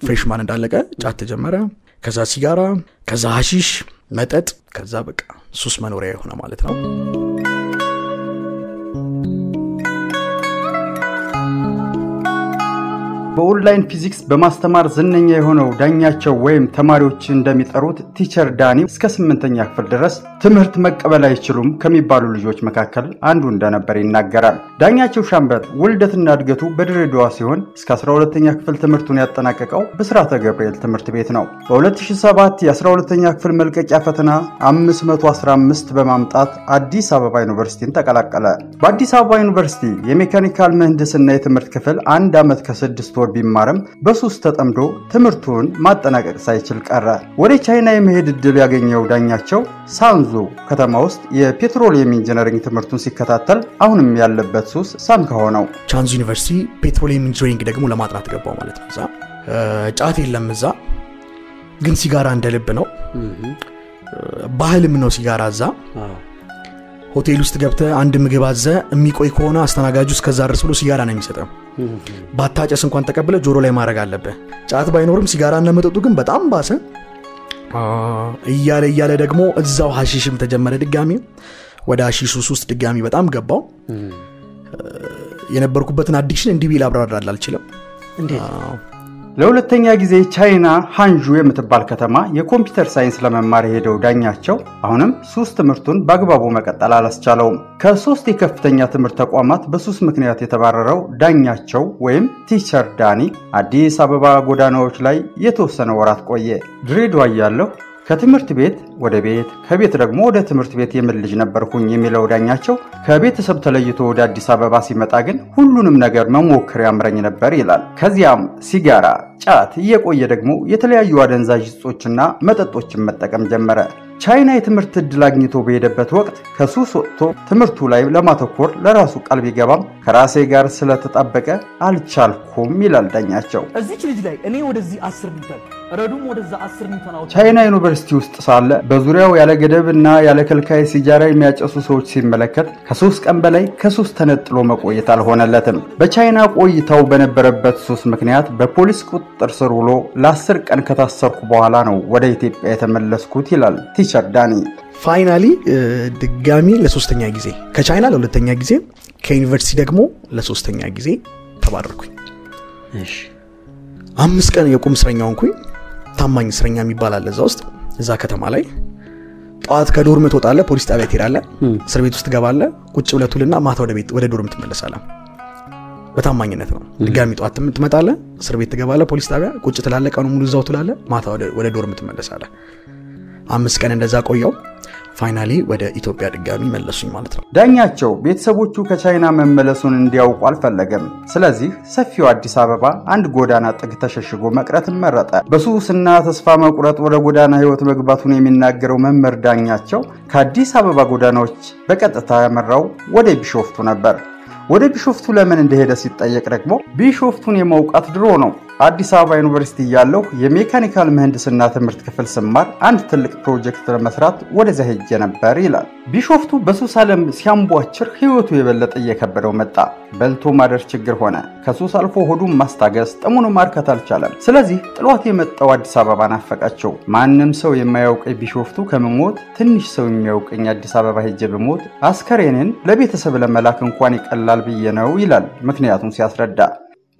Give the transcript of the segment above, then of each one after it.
ፍሬሽማን እንዳለቀ ጫት ተጀመረ ከዛ ሲጋራ ከዛ ሐሺሽ መጠጥ ከዛ በቃ ሱስ መኖሪያ የሆነ ማለት ነው በኦንላይን ፊዚክስ በማስተማር ዝነኛ የሆነው ዳኛቸው ወይም ተማሪዎች እንደሚጠሩት ቲቸር ዳኒ እስከ 8ኛ ክፍል ድረስ ትምህርት መቀበል አይችሉም ከሚባሉ ልጆች መካከል አንዱ እንደነበር ይናገራል ዳኛቸው ሻምበል ውልደትና እድገቱ በድሬዳዋ ሲሆን እስከ 12ኛ ክፍል ትምህርቱን ያጠናቀቀው በስራተ ገብርኤል ትምህርት ቤት ነው በ2007 የ12ኛ ክፍል መልቀቂያ ፈተና 515 በማምጣት አዲስ አበባ ዩኒቨርሲቲን ተቀላቀለ በአዲስ አበባ ዩኒቨርሲቲ የሜካኒካል ምህንድስና የትምህርት ክፍል 1 ዓመት ከ6 ቢማርም በሱስ ተጠምዶ ትምህርቱን ማጠናቀቅ ሳይችል ቀረ ወደ ቻይና የመሄድ ዕድል ያገኘው ዳኛቸው ሳንዞ ከተማ ውስጥ የፔትሮሊየም ኢንጂነሪንግ ትምህርቱን ሲከታተል አሁንም ያለበት ሱስ ሳንካ ሆነው ቻንዝ ዩኒቨርሲቲ ፔትሮሊየም ኢንጂነሪንግ ደግሞ ለማጥናት ገባው ማለት ነው እዛ ጫት የለም እዛ ግን ሲጋራ እንደልብ ነው ባህልም ነው ሲጋራ እዛ ሆቴል ውስጥ ገብተ አንድ ምግብ አዘ የሚቆይ ከሆነ አስተናጋጁ እስከዛ ድረስ ብሎ ሲጋራ ነው የሚሰጠው ባታጨስ እንኳን ተቀበለ ጆሮ ላይ ማድረግ አለበት ጫት ባይኖርም ሲጋራ እና መጠጡ ግን በጣም ባሰ እያለ ደግሞ እዛው ሐሺሽም ተጀመረ ድጋሚ ወደ ሐሺሽ ውስጥ ድጋሚ በጣም ገባው የነበርኩበትን አዲክሽን እንዲህ ቢል አብራራል አልችልም እንዴት ለሁለተኛ ጊዜ ቻይና ሃንዡ የምትባል ከተማ የኮምፒውተር ሳይንስ ለመማር ሄደው ዳኛቸው አሁንም ሱስ ትምህርቱን በአግባቡ መቀጠል አላስቻለውም ከ3 የከፍተኛ ትምህርት ተቋማት በሱስ ምክንያት የተባረረው ዳኛቸው ወይም ቲቸር ዳኒ አዲስ አበባ ጎዳናዎች ላይ የተወሰነ ወራት ቆየ ድሬዳዋ ያለው ከትምህርት ቤት ወደ ቤት ከቤት ደግሞ ወደ ትምህርት ቤት የምልጅ ነበርኩኝ የሚለው ዳኛቸው ከቤተሰብ ተለይቶ ወደ አዲስ አበባ ሲመጣ ግን ሁሉንም ነገር መሞከር ያምረኝ ነበር ይላል ከዚያም ሲጋራ ጫት እየቆየ ደግሞ የተለያዩ አደንዛዥ እጾችና መጠጦችን መጠቀም ጀመረ ቻይና የትምህርት ዕድል አግኝቶ በሄደበት ወቅት ከሱስ ወጥቶ ትምህርቱ ላይ ለማተኮር ለራሱ ቀልብ ይገባም ከራሴ ጋር ስለተጣበቀ አልቻልኩም ይላል ዳኛቸው እዚች ልጅ ላይ እኔ ወደዚህ 10 ሊትር ረዱም ወደዛ 10 ሊትር አውጥ ቻይና ዩኒቨርሲቲ ውስጥ ሳለ በዙሪያው ያለ ገደብና ያለ ከልካይ ሲጋራ የሚያጨሱ ሰዎች ሲመለከት ከ3 ቀን በላይ ከሱስ ተነጥሎ መቆየት አልሆነለትም በቻይና ቆይታው በነበረበት ሱስ ምክንያት በፖሊስ ቁጥጥር ስር ውሎ ለ10 ቀን ከታሰርኩ በኋላ ነው ወደ ኢትዮጵያ የተመለስኩት ይላል ቲቸር ዳኒ ፋይናሊ ድጋሚ ለሶስተኛ ጊዜ ከቻይና ለሁለተኛ ጊዜ ከዩኒቨርሲቲ ደግሞ ለሶስተኛ ጊዜ ተባረርኩኝ እሺ 5 ቀን የቁም እስረኛ ሆንኩኝ ታማኝ እስረኛ የሚባል አለ እዛ ከተማ ላይ ጧት ከዶርም ትወጣለህ ፖሊስ ጣቢያ ትሄዳለህ እስር ቤት ውስጥ ገባለህ ቁጭ ብለህ ትውልና ማታ ወደ ዶርም ትመለሳለህ በታማኝነት ነው ድጋሚ ጧት ትመጣለህ እስር ቤት ትገባለህ ፖሊስ ጣቢያ ቁጭ ትላለህ ቀኑ ሙሉ እዛው ትላለህ ማታ ወደ ዶርም ትመለሳለህ 5 ቀን እንደዛ ቆየው ፋይናሊ ወደ ኢትዮጵያ ድጋሚ መለሱኝ ማለት ነው ዳኛቸው ቤተሰቦቹ ከቻይና መመለሱን እንዲያውቁ አልፈለገም ስለዚህ ሰፊው አዲስ አበባ አንድ ጎዳና ጥግ ተሸሽጎ መቅረትን መረጠ በሱስና ተስፋ መቁረጥ ወደ ጎዳና ህይወት መግባቱን የሚናገረው መምህር ዳኛቸው ከአዲስ አበባ ጎዳናዎች በቀጥታ ያመራው ወደ ቢሾፍቱ ነበር ወደ ቢሾፍቱ ለምን እንደሄደ ሲጠየቅ ደግሞ ቢሾፍቱን የማውቃት ድሮ ነው አዲስ አበባ ዩኒቨርሲቲ ያለው የሜካኒካል ምህንድስና ትምህርት ክፍል ስማር አንድ ትልቅ ፕሮጀክት ለመስራት ወደዛ ሄጄ ነበር ይላል ቢሾፍቱ በሱስ ዓለም ሲያምቧጭር ህይወቱ የበለጠ እየከበደው መጣ በልቶ ማደር ችግር ሆነ ከሱስ አልፎ ሆዱን ማስታገስ ጥሙን ማርከት አልቻለም ስለዚህ ጥሏት የመጣው አዲስ አበባ ናፈቃቸው ማንም ሰው የማያውቀኝ ቢሾፍቱ ከመሞት ትንሽ ሰው የሚያውቀኝ አዲስ አበባ ሄጄ በሞት አስከሬንን ለቤተሰብ ለመላክ እንኳን ይቀላል ብዬ ነው ይላል ምክንያቱም ሲያስረዳ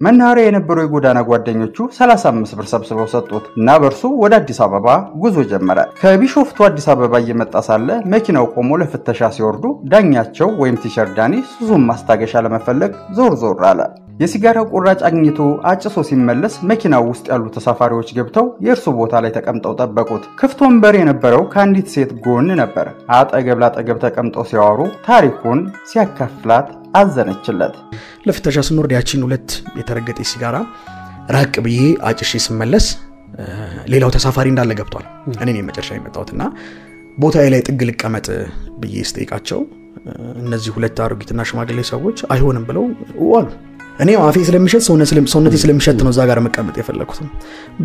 መናኸሪያ የነበረው የጎዳና ጓደኞቹ 35 ብር ሰብስበው ሰጡት እና በርሱ ወደ አዲስ አበባ ጉዞ ጀመረ ከቢሾፍቱ አዲስ አበባ እየመጣ ሳለ መኪናው ቆሞ ለፍተሻ ሲወርዱ ዳኛቸው ወይም ቲቸር ዳኒ ሱሱን ማስታገሻ ለመፈለግ ዞር አለ የሲጋራ ቁራጭ አግኝቶ አጭሶ ሲመለስ መኪናው ውስጥ ያሉ ተሳፋሪዎች ገብተው የእርሱ ቦታ ላይ ተቀምጠው ጠበቁት ክፍት ወንበር የነበረው ከአንዲት ሴት ጎን ነበር አጠገብ ላጠገብ ተቀምጠው ሲያወሩ ታሪኩን ሲያካፍላት አዘነችለት ለፍተሻ ስንወርድ ያቺን 2 የተረገጠ ሲጋራ ራቅ ብዬ አጭሼ ስመለስ ሌላው ተሳፋሪ እንዳለ ገብቷል እኔ ነኝ መጨረሻ የመጣሁትና ቦታዬ ላይ ጥግ ልቀመጥ ብዬ ስጠይቃቸው እነዚህ 2 አሮጊትና ሽማግሌ ሰዎች አይሆንም ብለው ዋሉ እኔ አፌ ስለሚሸት ሰውነቴ ስለሚሸት ነው እዛ ጋር መቀመጥ የፈለኩት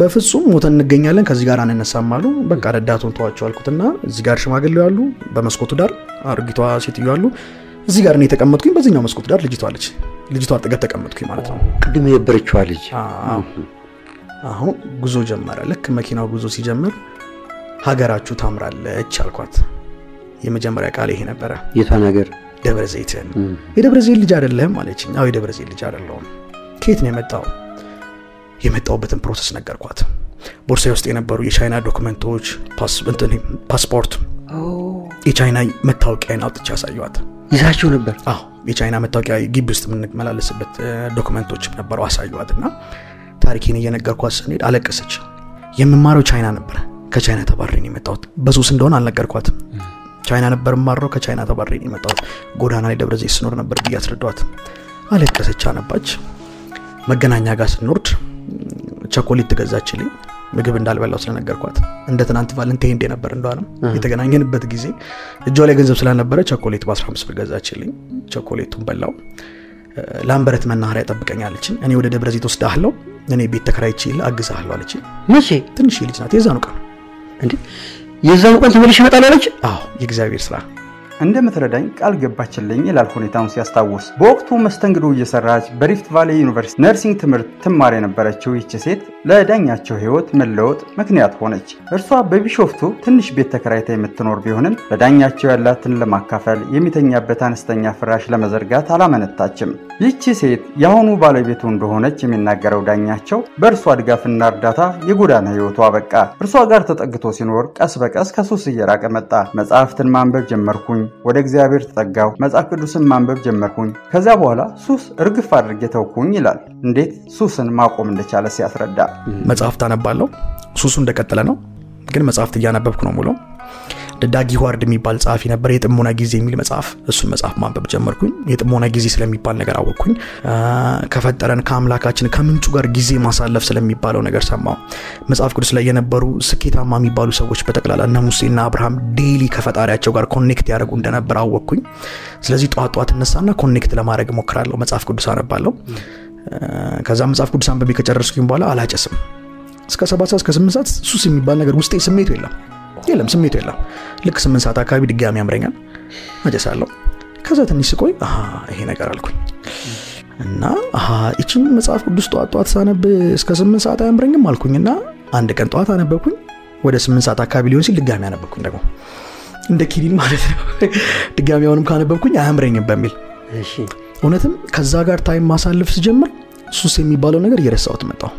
በፍጹም ሞተን እንገኛለን ከዚህ ጋር አንነሳም አሉ በቃ ረዳቱን ተዋቸው አልኩትና እዚህ ጋር ሽማግሌው ያሉ በመስኮቱ ዳር አሮጊቷ ሴትዮ ያሉ እዚህ ጋር ነው የተቀመጥኩኝ በዚህኛው መስኮት ዳር ልጅቷ አጠገብ ተቀመጥኩኝ ማለት ነው ቅድም የነበረችው ልጅ አሁን ጉዞ ጀመረ ልክ መኪናው ጉዞ ሲጀምር ሀገራችሁ ታምራለች አልኳት የመጀመሪያ ቃል ይሄ ነበር የቷን ሀገር ደብረ ዘይትን የደብረ ዘይት ልጅ አይደለም አለችኝ አው የደብረ ዘይት ልጅ አይደለም ከየት ነው የመጣውበትን ፕሮሰስ ነገርኳት ቦርሳዬ ውስጥ የነበሩ የቻይና ዶክመንቶች ፓስፖርት የቻይና መታወቂያን አውጥቼ አሳየኋት ይዛቸው ነበር አዎ የቻይና መታወቂያ ግቢ ውስጥ ምንመላለስበት ዶክመንቶች ነበሩ አሳየኋትና ታሪኬን እየነገርኳት ስንሄድ አለቀሰች የምማረው ቻይና ነበር ከቻይና ተባረኝ የመጣሁት በሱስ እንደሆነ አልነገርኳትም ቻይና ነበር ማረው ከቻይና ተባረኝ የመጣሁት ጎዳና ላይ ደብረ ዘይት ስኖር ነበር ብያስረዳኋት አለቀሰች አነባች መገናኛ ጋር ስንወርድ ቸኮሌት ገዛችልኝ ምግብ እንዳልበላው ስለነገርኳት እንደ ትናንት ቫለንታይን ዴይ ነበር እንደዋለም የተገናኘንበት ጊዜ እጇ ላይ ገንዘብ ስላልነበረ ቸኮሌት በ15 ብር ገዛችልኝ ቸኮሌቱን በላው ላምበረት መናኸሪያ ጠብቀኛለች እኔ ወደ ደብረ ዘይት ወስዳለሁ እኔ ቤት ተከራይቼ አግዛለሁ አለች መቼ ትንሽ ልጅ ናት የዛኑ ቀን እንዴ የዛኑ ቀን ተመልሽ ይመጣል አለች አዎ የእግዚአብሔር ስራ እንደምትረዳኝ ቃል ገባችልኝ ይላል ሁኔታውን ሲያስታውስ በወቅቱ መስተንግዶ እየሰራች በሪፍት ቫሊ ዩኒቨርሲቲ ነርሲንግ ትምህርት ትማር የነበረችው ይህች ሴት ለዳኛቸው ህይወት መለወጥ ምክንያት ሆነች እርሷ በቢሾፍቱ ትንሽ ቤት ተከራይታ የምትኖር ቢሆንም ለዳኛቸው ያላትን ለማካፈል የሚተኛበት አነስተኛ ፍራሽ ለመዘርጋት አላመነታችም ይህች ሴት ያሁኑ ባለቤቱ እንደሆነች የሚናገረው ዳኛቸው በእርሷ ድጋፍና እርዳታ የጎዳና ህይወቷ አበቃ እርሷ ጋር ተጠግቶ ሲኖር ቀስ በቀስ ከሱስ እየራቀ መጣ መጽሐፍትን ማንበብ ጀመርኩኝ ወደ እግዚአብሔር ተጠጋው መጽሐፍ ቅዱስን ማንበብ ጀመርኩኝ ከዛ በኋላ ሱስ እርግፍ አድርጌ ተውኩኝ ይላል እንዴት ሱስን ማቆም እንደቻለ ሲያስረዳ መጽሐፍት አነባለሁ ሱሱ እንደቀጠለ ነው ግን መጽሐፍት እያነበብኩ ነው ሙሉ ዳጊ ዋርድ የሚባል ጻፊ ነበር የጥሞና ጊዜ የሚል መጽሐፍ እሱን መጽሐፍ ማንበብ ጀመርኩኝ የጥሞና ጊዜ ስለሚባል ነገር አወቅኩኝ ከፈጠረን ከአምላካችን ከምንጩ ጋር ጊዜ ማሳለፍ ስለሚባለው ነገር ሰማው መጽሐፍ ቅዱስ ላይ የነበሩ ስኬታማ የሚባሉ ሰዎች በተቀላላ እና ሙሴና አብርሃም ዴሊ ከፈጣሪያቸው ጋር ኮኔክት ያደርጉ እንደነበር አወቅኩኝ ስለዚህ ጧት እነሳና ኮኔክት ለማድረግ ሞክራለሁ መጽሐፍ ቅዱስ አነባለሁ ከዛ መጽሐፍ ቅዱስ አንብቤ ከጨረስኩኝ በኋላ አላጨስም እስከ 7 ሰዓት እስከ 8 ሰዓት ሱስ የሚባል ነገር ውስጤ ስሜቱ የለም ስሜቱ የለም ልክ 8 ሰዓት አካባቢ ድጋሚ ያምረኛል አጨሳለሁ ከዛ ትንሽ ስቆይ ይሄ ነገር አልኩኝ እና እቺን መጽሐፍ ቅዱስ ጧት ሳነብ እስከ 8 ሰዓት አያምረኝም አልኩኝና አንድ ቀን ጧት አነበብኩኝ ወደ 8 ሰዓት አካባቢ ሊሆን ሲል ድጋሚ አነበብኩኝ ደግሞ እንደ ኪሪን ማለት ነው ድጋሚ አሁንም ካነበብኩኝ አያምረኝም በሚል እሺ እውነትም ከዛ ጋር ታይም ማሳለፍ ሲጀምር ሱስ የሚባለው ነገር እየረሳሁት መጣው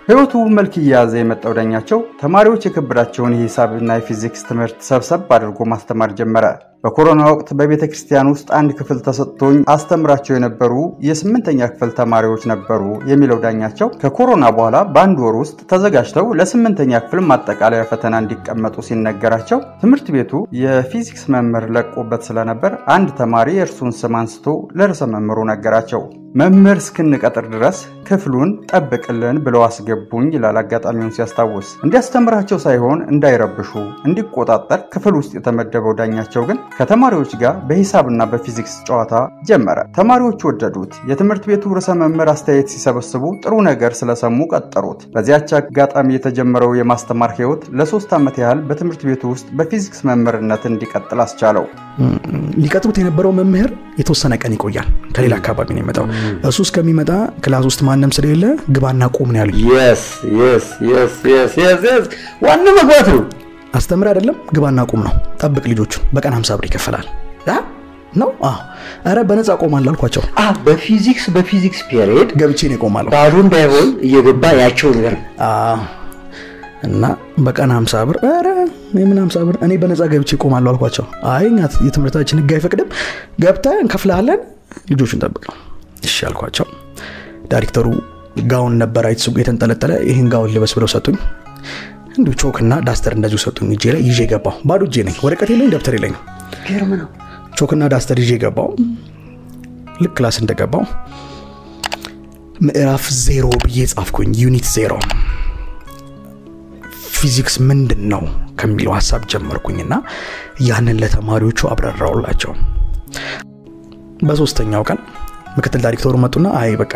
ህይወቱ መልክ ያዘ የመጣው ዳኛቸው ተማሪዎች የከበዳቸውን የሂሳብና የፊዚክስ ትምህርት ሰብሰብ አድርጎ ማስተማር ጀመረ በኮሮና ወቅት በቤተክርስቲያን ውስጥ አንድ ክፍል ተሰጥቶኝ አስተምራቸው የነበሩ የ8ኛ ክፍል ተማሪዎች ነበሩ የሚለው ዳኛቸው ከኮሮና በኋላ በአንድ ወር ውስጥ ተዘጋጅተው ለ8ኛ ክፍል ማጠቃለያ ፈተና እንዲቀመጡ ሲነገራቸው ትምህርት ቤቱ የፊዚክስ መምህር ለቆበት ስለነበር አንድ ተማሪ የእርሱን ስም አንስቶ ለርዕሰ መምህሩ ነገራቸው መምህር እስክንቀጥር ድረስ ክፍሉን ጠብቅልን ብለው አስገቡኝ ይላል አጋጣሚውን ሲያስታውስ እንዲያስተምራቸው ሳይሆን እንዳይረብሹ እንዲቆጣጠር ክፍል ውስጥ የተመደበው ዳኛቸው ግን ከተማሪዎች ጋር በሂሳብና በፊዚክስ ጨዋታ ጀመረ ተማሪዎች ወደዱት የትምህርት ቤቱ ርዕሰ መምህር አስተያየት ሲሰበስቡ ጥሩ ነገር ስለሰሙ ቀጠሩት በዚያች አጋጣሚ የተጀመረው የማስተማር ህይወት ለ3 ዓመት ያህል በትምህርት ቤቱ ውስጥ በፊዚክስ መምህርነት እንዲቀጥል አስቻለው ሊቀጥሩት የነበረው መምህር የተወሰነ ቀን ይቆያል ከሌላ አካባቢ ነው የመጣው እሱ እስከሚመጣ ክላስ ውስጥ ማንንም ስለሌለ ግባና ቁም ነው ያሉኝ yes ዋናው መግባት ነው አስተምር አይደለም ግባና ቁም ነው ጠብቅ ልጆቹን በቀን 50 ብር ይከፈላል ነው አረ በነፃ ቆማለሁ አልኳቸው በፊዚክስ ፒሪየድ ገብቼ ነው ቆማለሁ ባዶ እንዳይሆን እየገባ ያቸው ነገር እና በቀን 50 ብር አረ ምን 50 ብር እኔ በነፃ ገብቼ ቆማለሁ አልኳቸው አይኛት የትምህርታችን ህግ አይፈቅድም ገብተን እንከፍላለን ልጆቹን ጠብቅ እሺ አልኳቸው ዳይሬክተሩ ጋውን ነበር አይተሱ የተንጠለጠለ ይሄን ጋውን ልበስ ብለው ሰጡኝ እንዱ ቾክና ዳስተር እንደዚሁ ሰጡኝ እጄ ላይ ይዤ ገባው ባዶ እጄ ነኝ ወረቀት የለኝ ደብተር የለኝ ገርም ነው ቾክና ዳስተር ይዤ ገባው ልክ ክላስ እንደገባው ምዕራፍ 0 ብዬ ጻፍኩኝ ዩኒት 0 ፊዚክስ ምንድነው ከሚለው ሐሳብ ጀመርኩኝና ያንን ለተማሪዎቹ አብራራውላቸው በሶስተኛው ቀን ምክትል ዳይሬክተሩ መጡና አይ በቃ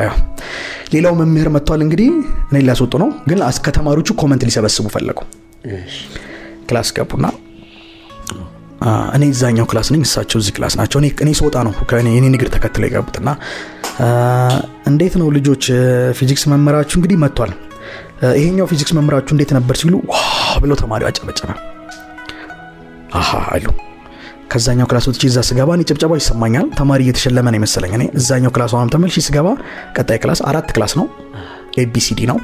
ሌላው መምህር መጥቷል እንግዲህ እኔ ሊያስወጡ ነው ግን አስከተማሪዎቹ ኮሜንት ሊሰበስቡ ፈለጉ እሺ ክላስ ገቡና እኔ እዛኛው ክላስ ነኝ እሳቸው እዚህ ክላስ ናቸው እኔ ስወጣ ነው ከኔ ንግር ተከትለው ይገቡትና እንዴት ነው ልጆች ፊዚክስ መምህራችሁ እንግዲህ መጥቷል ይሄኛው ፊዚክስ መምህራችሁ እንዴት ነበር ሲሉ ዋው ብሎ ተማሪው አጨበጨበ አሃ አሉ ከዛኛው ክላስ ወጥቼ እዛ ስገባ እኔ ጭብጨባ ይሰማኛል ተማሪ እየተሸለመ ነው መሰለኝ እኔ እዛኛው ክላስ ሆነም ተመልሼ ስገባ ቀጣይ ክላስ 4 ክላስ ነው ABCD ነው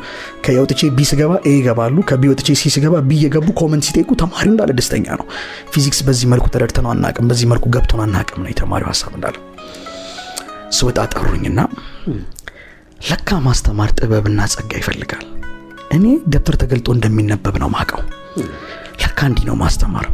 ከየወጥቼ B ስገባ A ይገባሉ ከቢወጥቼ C ስገባ B ይገቡ ኮመንት ሲጠይቁ ተማሪው እንዳለ ደስተኛ ነው ፊዚክስ በዚህ መልኩ ተረድተነው አናቀም በዚህ መልኩ ገብቶን አናቀም ነው የተማሪው ሐሳብ እንዳለ ስወጣ ጠሩኝና ለካ ማስተማር ጥበብና ጸጋ ይፈልጋል እኔ ደብተር ተገልጦ እንደሚነበብ ነው ማቀው ለካ እንዲ ነው ማስተማር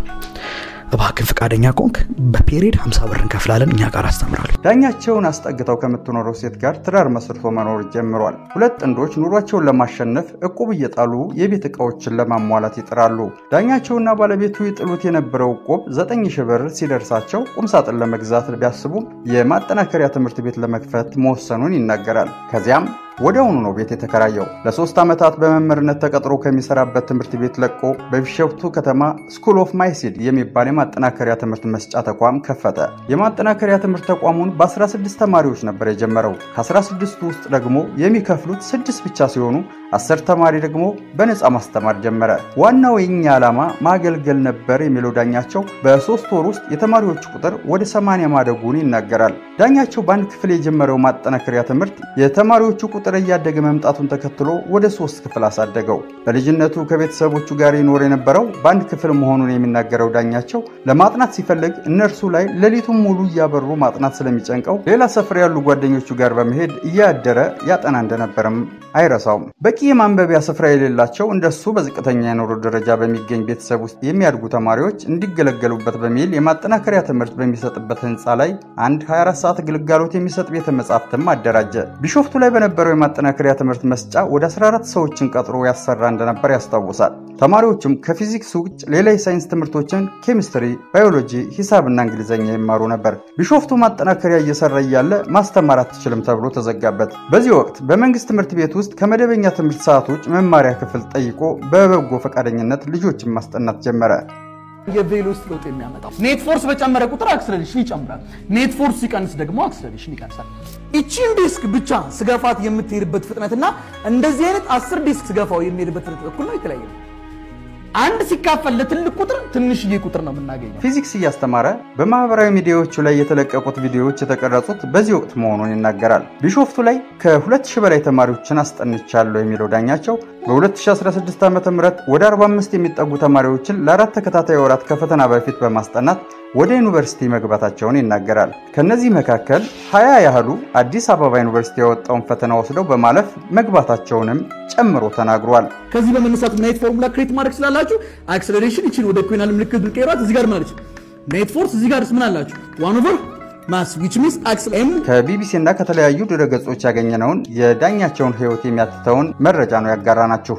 እባክህ ፍቃደኛ ኮንክ በፔሪድ 50 ብር እንከፍላለን እኛ ጋር አስተምራለሁ ዳኛቸውን አስጠግተው ከምትኖረው ሴት ጋር ትዳር መስርቶ መኖር ጀምሯል ሁለት ጥንዶች ኑሯቸውን ለማሸነፍ እቁብ እየጣሉ የቤት ዕቃዎችን ለማሟላት ይጥራሉ ዳኛቸውና ባለቤቱ ይጥሉት የነበረው እቁብ 9000 ብር ሲደርሳቸው ቁምሳጥን ለመግዛት ቢያስቡ የማጠናከሪያ ትምህርት ቤት ለመክፈት መወሰኑን ይናገራል ከዚያም ወዲያውኑ ነው ቤት የተከራየው ለ3 ዓመታት በመምህርነት ተቀጥሮ ከሚሰራበት ትምህርት ቤት ለቆ በቢሾፍቱ ከተማ ስኩል ኦፍ ማይሲድ የሚባል የማጠናከሪያ ትምህርት መስጫ ተቋም ከፈተ የማጠናከሪያ ትምህርት ተቋሙን በ16 ተማሪዎች ነበር የጀመረው ከ16ቱ ውስጥ ደግሞ የሚከፍሉት 6 ብቻ ሲሆኑ 10 ተማሪ ደግሞ በነፃ ማስተማር ጀመረ ዋናው የኛ ዓላማ ማገልገል ነበር የሚለው ዳኛቸው በ3 ወር ውስጥ የተማሪዎች ቁጥር ወደ 80 ማደጉን ይናገራል ዳኛቸው በአንድ ክፍል የጀመረው ማጠናከሪያ ትምህርት የተማሪዎቹ ቁጥር እያደገ መምጣቱን ተከትሎ ወደ 3 ክፍል አሳደገው በልጅነቱ ከቤተሰቦቹ ጋር ይኖር የነበረው በአንድ ክፍል መሆኑን የሚናገረው ዳኛቸው ለማጥናት ሲፈልግ እነርሱ ላይ ሌሊቱን ሙሉ እያበሩ ማጥናት ስለሚጨንቀው ሌላ ሰፈር ያሉ ጓደኞቹ ጋር በመሄድ እያደረ ያጠና እንደነበረም አይረሳውም በቂ የማንበቢያ ስፍራ የሌላቸው እንደሱ በዝቅተኛ የኑሮ ደረጃ በሚገኝ ቤተሰብ ውስጥ የሚያድጉ ተማሪዎች እንዲገለገሉበት በሚል የማጠናከሪያ ትምህርት በሚሰጥበት ህንጻ ላይ አንድ 24 ሰዓት ግልጋሎት የሚሰጥ ቤተ መጻሕፍትም አደራጀ ቢሾፍቱ ላይ በነበረው የማጠናከሪያ ትምህርት መስጫ ወደ 14 ሰዎችን ቀጥሮ ያሰራ እንደነበር ያስታውሳል ተማሪዎችም ከፊዚክስ ውጭ ሌላ የሳይንስ ትምህርቶችን ኬሚስትሪ ባዮሎጂ ሂሳብና እንግሊዘኛ ይማሩ ነበር ቢሾፍቱ ማጠናከሪያ እየሰራ ያለ ማስተማር አትችልም ተብሎ ተዘጋበት በዚህ ወቅት በመንግስት ትምህርት ቤት ውስጥ ከመደበኛ ትምህርት ሰዓቶች መማሪያ ክፍል ጠይቆ በበጎ ፈቃደኝነት ልጆችን ማስጠናት ጀመረ የቬሎሲቲ ለውጥ የሚያመጣው ኔት ፎርስ በጨመረ ቁጥር አክሰለሬሽን ይጨምራል ኔት ፎርስ ሲቀንስ ደግሞ አክሰለሬሽን ይቀንሳል እቺን ዲስክ ብቻ ስገፋት የምትሄድበት ፍጥነትና እንደዚህ አይነት 10 ዲስክ ስገፋው የሚሄድበት ፍጥነት እኩል ነው የተለያየ ነው አንድ ሲካፈል ለትልቅ ቁጥር ትንሽዬ ቁጥር ነው የምናገኘው ፊዚክስ እያስተማረ በማህበራዊ ሚዲያዎቹ ላይ የተለቀቁት ቪዲዮዎች የተቀረጹት በዚህ ወቅት መሆኑን ይናገራል ቢሾፍቱ ላይ ከ2000 በላይ ተማሪዎችን አስጠንቻለሁ የሚለው ዳኛቸው በ2016 ዓ.ም ወደ 45 የሚጠጉ ተማሪዎችን ለ4 ተከታታይ ወራት ከፈተና በፊት በማስጠናት ወደ ዩኒቨርሲቲ መግባታቸውን ይናገራል ከነዚህ መካከል 20 ያህሉ አዲስ አበባ ዩኒቨርሲቲ ያወጣውን ፈተና ወስደው በማለፍ መግባታቸውንም ጨምሮ ተናግሯል ከዚህ በመነሳት ኔት ፎርሙላ ክሬት ማድረግ ስላላችሁ አክሰለሬሽን እቺን ወደ ኢኩዌናል ምልክት ብትቀይሯት እዚህ ጋር ማለት ኔት ፎርስ እዚህ ጋር ምን አላችሁ 1 ማስ which means axle m ከቢቢሲ እና ከተለያዩ ድረገጾች ያገኘነውን የዳኛቸውን ህይወት የሚያትተውን መረጃ ነው ያጋራናችሁ